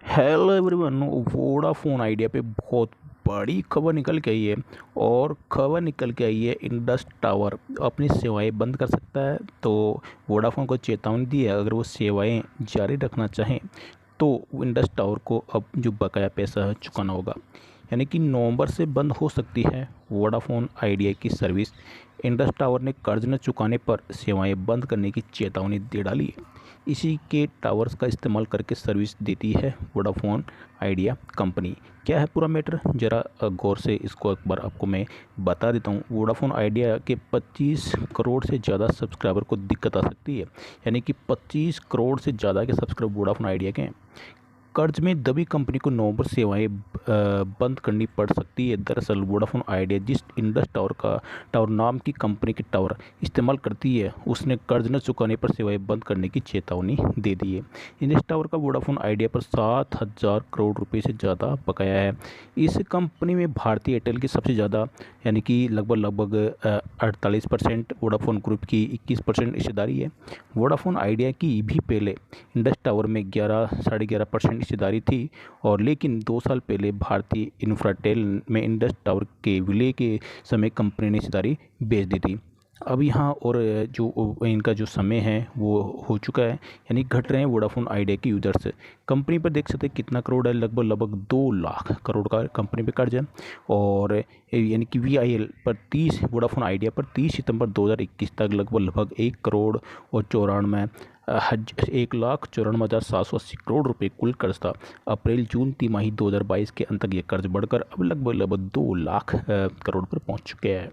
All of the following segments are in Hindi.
Hello everyone. वोडाफोन आइडिया पे बहुत बड़ी खबर निकल के आई है और खबर निकल के आई है इंडस टावर अपनी सेवाएं बंद कर सकता है। तो वोडाफोन को चेतावनी दी है, अगर वो सेवाएं जारी रखना चाहें तो इंडस टावर को अब जो बकाया पैसा है चुकाना होगा। यानी कि नवंबर से बंद हो सकती है वोडाफोन आइडिया की सर्विस। इंडस टावर ने कर्ज न चुकाने पर सेवाएं बंद करने की चेतावनी दे डाली है। इसी के टावर्स का इस्तेमाल करके सर्विस देती है वोडाफोन आइडिया कंपनी। क्या है पूरा मैटर, ज़रा गौर से इसको एक बार आपको मैं बता देता हूँ। वोडाफोन आइडिया के 25 करोड़ से ज़्यादा सब्सक्राइबर को दिक्कत आ सकती है। यानी कि 25 करोड़ से ज़्यादा के सब्सक्राइबर वोडाफोन आइडिया के हैं। कर्ज में दबी कंपनी को नवंबर सेवाएं बंद करनी पड़ सकती है। दरअसल वोडाफोन आइडिया जिस इंडस टावर नाम की कंपनी के टावर इस्तेमाल करती है, उसने कर्ज न चुकाने पर सेवाएं बंद करने की चेतावनी दे दी है। इंडस टावर का वोडाफोन आइडिया पर 7,000 करोड़ रुपए से ज़्यादा बकाया है। इस कंपनी में भारतीय एयरटेल की सबसे ज़्यादा यानी कि लगभग 48%, वोडाफोन ग्रुप की 21% हिस्सेदारी है। वोडाफोन आइडिया की भी पहले इंडस टावर में 11-11.5% हिस्सेदारी थी, और लेकिन 2 साल पहले भारतीय इंफ्राटेल में इंडस टावर के विलय के समय कंपनी ने हिस्सेदारी बेच दी थी। अब यहाँ और जो इनका जो समय है वो हो चुका है, यानी घट रहे हैं वोडाफोन आइडिया के यूजर्स। कंपनी पर देख सकते हैं कितना करोड़ है, लगभग 2 लाख करोड़ का कंपनी पे कर्ज है। और यानी कि VIL पर 30 वोडाफोन आइडिया पर 30 सितंबर 2021 तक लगभग 1 करोड़ और 1,94,780 करोड़ रुपए कुल कर्ज था। अप्रैल जून तिमाही 2022 के अंत तक ये कर्ज बढ़कर अब लगभग 2 लाख करोड़ पर पहुंच चुके हैं।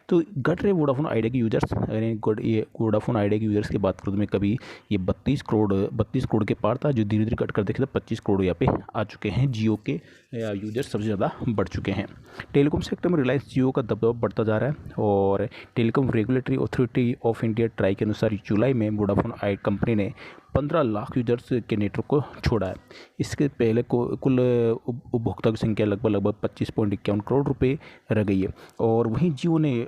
तो घट रहे वोडाफोन आइडिया के यूजर्स। अगर ये वोडाफोन आइडिया के यूजर्स की बात करूँ तो मैं कभी ये 32 करोड़ के पार था, जो धीरे धीरे घट कर देखे तो 25 करोड़ यहाँ पे आ चुके हैं। जियो के यूजर्स सबसे ज़्यादा बढ़ चुके हैं। टेलीकॉम सेक्टर में रिलायंस जियो का दबदबा बढ़ता जा रहा है। और telecom regulatory authority of India try के अनुसार जुलाई में वोडाफोन कंपनी ने 15 लाख यूजर्स के नेटवर्क को छोड़ा है। इसके पहले को कुल उपभोक्ता की संख्या लगभग 25.51 करोड़ रुपए रह गई है। और वहीं जियो ने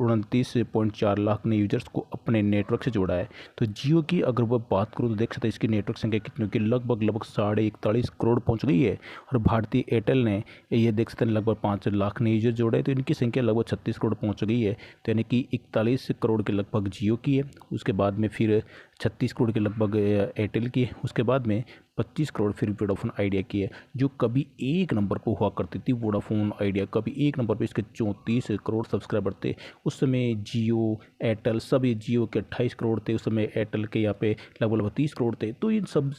29.4 लाख नए यूजर्स को अपने नेटवर्क से जोड़ा है। तो जियो की अगर वह बात करूँ तो देख सकते हैं इसकी नेटवर्क संख्या कितनी की लगभग 41.5 करोड़ पहुंच गई है। और भारतीय एयरटेल ने ये देख सकते हैं लगभग 5 लाख नए यूजर जोड़े, तो इनकी संख्या लगभग 36 करोड़ पहुंच गई है। तो यानी कि 41 करोड़ के लगभग जियो की है, उसके बाद में फिर 36 करोड़ के लगभग एयरटेल की है, उसके बाद में 25 करोड़ फिर वोडाफोन आइडिया की है, जो कभी एक नंबर पर हुआ करती थी। वोडाफोन आइडिया कभी एक नंबर पे, इसके 34 करोड़ सब्सक्राइबर थे उस समय। जियो एयरटेल सभी, जियो के 28 करोड़ थे उस समय, एयरटेल के यहाँ पे लगभग 30 करोड़ थे। तो ये सब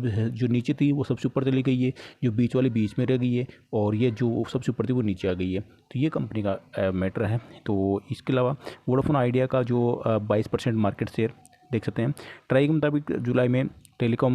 जो नीचे थी वो सबसे ऊपर चली गई है, जो बीच वाली बीच में रह गई है, और ये जो सबसे ऊपर थी वो नीचे आ गई है। तो ये कंपनी का मैटर है। तो इसके अलावा वोडाफोन आइडिया का जो 22% मार्केट शेयर देख सकते हैं। ट्राई के मुताबिक जुलाई में टेलीकॉम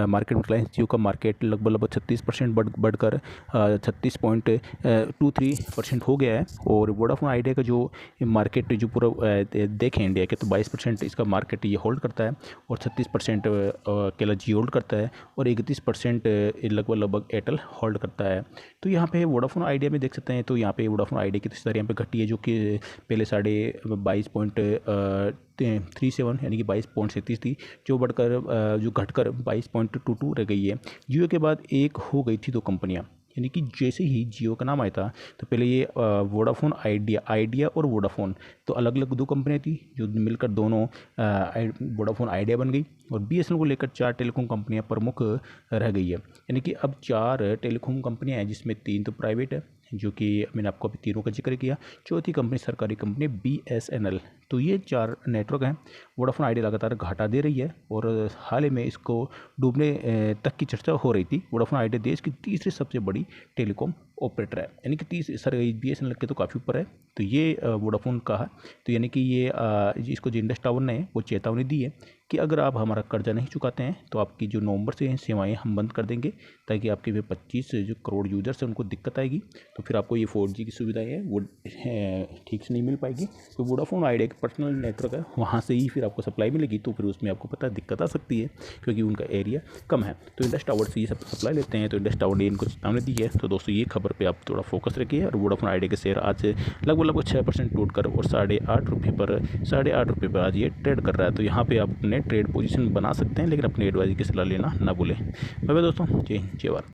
मार्केट में रिलायंस जियो का मार्केट लगभग 36% बढ़कर 36.23% हो गया है। और वोडाफोन आइडिया का जो मार्केट जो पूरा देखें इंडिया के, तो 22% इसका मार्केट ये होल्ड करता है, और 36% अकेला जियो होल्ड करता है, और 31% लगभग एयरटेल होल्ड करता है। तो यहाँ पे वोडाफोन आइडिया में देख सकते हैं, तो यहाँ पे वोडाफोन आइडिया की हिस्सेदारी यहाँ पे घटी है, जो कि पहले 22.37 यानी कि 22.37 थी, जो बढ़कर जो घटकर 22.22 रह गई है। जियो के बाद एक हो गई थी 2 कंपनियां, यानी कि जैसे ही जियो का नाम आया था तो पहले ये वोडाफोन आइडिया और वोडाफोन, तो अलग अलग 2 कंपनियां थी, जो मिलकर दोनों वोडाफोन आइडिया बन गई। और BSNL को लेकर 4 टेलीकॉम कंपनियां प्रमुख रह गई है। यानी कि अब 4 टेलीकॉम कंपनियां हैं, जिसमें 3 तो प्राइवेट है, जो कि मैंने आपको अभी तीनों का जिक्र किया। चौथी कंपनी सरकारी कंपनी BSNL। तो ये 4 नेटवर्क हैं। वोडाफोन आइडिया लगातार घाटा दे रही है, और हाल ही में इसको डूबने तक की चर्चा हो रही थी। वोडाफोन आइडिया देश की तीसरी सबसे बड़ी टेलीकॉम ऑपरेटर है, यानी कि 30 सर BSNL के तो काफ़ी ऊपर है। तो ये वोडाफोन का है। तो यानी कि ये इसको जो इंडस टावर ने वो चेतावनी दी है कि अगर आप हमारा कर्जा नहीं चुकाते हैं तो आपकी जो नवंबर से सेवाएं हम बंद कर देंगे, ताकि आपके भी 25 जो करोड़ यूजर्स हैं उनको दिक्कत आएगी। तो फिर आपको ये 4G की सुविधाएं है वो ठीक से नहीं मिल पाएगी। तो वोडाफोन आइडिया एक पर्सनल नेटवर्क है, वहाँ से ही फिर आपको सप्लाई मिलेगी, तो फिर उसमें आपको पता दिक्कत आ सकती है, क्योंकि उनका एरिया कम है। तो इंडस टावर से ये सब सप्लाई लेते हैं, तो इंडस टावर ने इनको चेतावनी दी है। तो दोस्तों ये खबर खबर पे आप थोड़ा फोकस रखिए। और वोडाफोन आइडिया के शेयर आज से लगभग 6% टूट कर और ₹8.5 पर आज ये ट्रेड कर रहा है। तो यहाँ पे आप अपने ट्रेड पोजीशन बना सकते हैं, लेकिन अपनी एडवाइस की सलाह लेना ना भूलें। बाय बाय दोस्तों, जय हिंद, जय भारत।